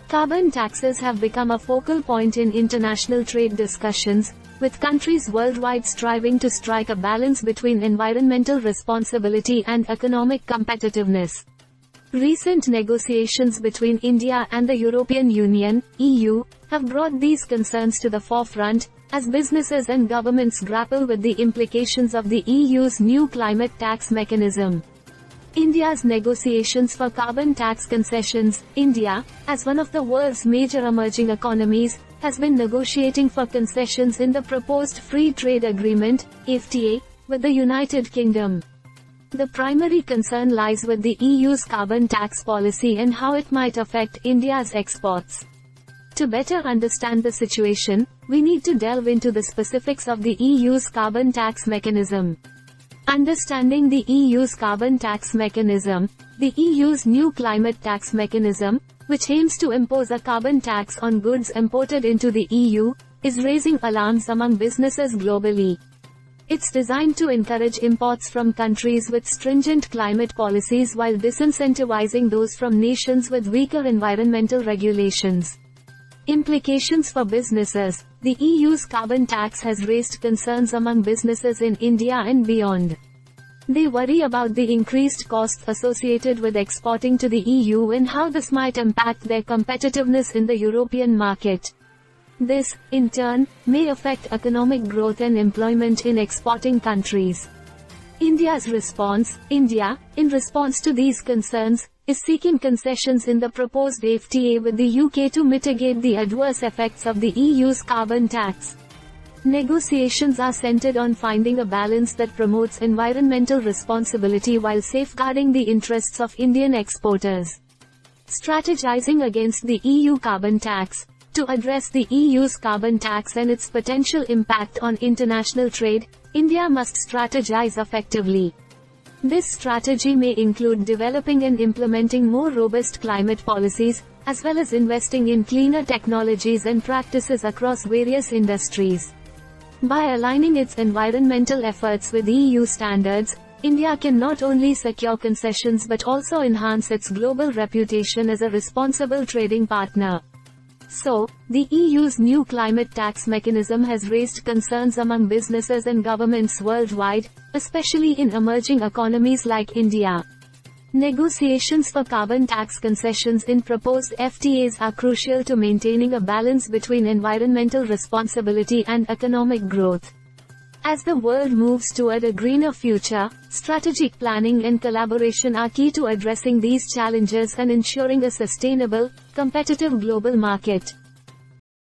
Carbon taxes have become a focal point in international trade discussions, with countries worldwide striving to strike a balance between environmental responsibility and economic competitiveness. Recent negotiations between India and the European Union, EU, have brought these concerns to the forefront, as businesses and governments grapple with the implications of the EU's new climate tax mechanism. India's negotiations for carbon tax concessions. India, as one of the world's major emerging economies, has been negotiating for concessions in the proposed Free Trade Agreement, FTA, with the United Kingdom. The primary concern lies with the EU's carbon tax policy and how it might affect India's exports. To better understand the situation, we need to delve into the specifics of the EU's carbon tax mechanism. Understanding the EU's carbon tax mechanism. The EU's new climate tax mechanism, which aims to impose a carbon tax on goods imported into the EU, is raising alarms among businesses globally. It's designed to encourage imports from countries with stringent climate policies while disincentivizing those from nations with weaker environmental regulations. Implications for businesses. The EU's carbon tax has raised concerns among businesses in India and beyond. They worry about the increased costs associated with exporting to the EU and how this might impact their competitiveness in the European market. This, in turn, may affect economic growth and employment in exporting countries. India's response. India, in response to these concerns, is seeking concessions in the proposed FTA with the UK to mitigate the adverse effects of the EU's carbon tax. Negotiations are centered on finding a balance that promotes environmental responsibility while safeguarding the interests of Indian exporters. Strategizing against the EU carbon tax. To address the EU's carbon tax and its potential impact on international trade, India must strategize effectively. This strategy may include developing and implementing more robust climate policies, as well as investing in cleaner technologies and practices across various industries. By aligning its environmental efforts with EU standards, India can not only secure concessions but also enhance its global reputation as a responsible trading partner. So, the EU's new climate tax mechanism has raised concerns among businesses and governments worldwide, especially in emerging economies like India. Negotiations for carbon tax concessions in proposed FTAs are crucial to maintaining a balance between environmental responsibility and economic growth. As the world moves toward a greener future, strategic planning and collaboration are key to addressing these challenges and ensuring a sustainable, competitive global market.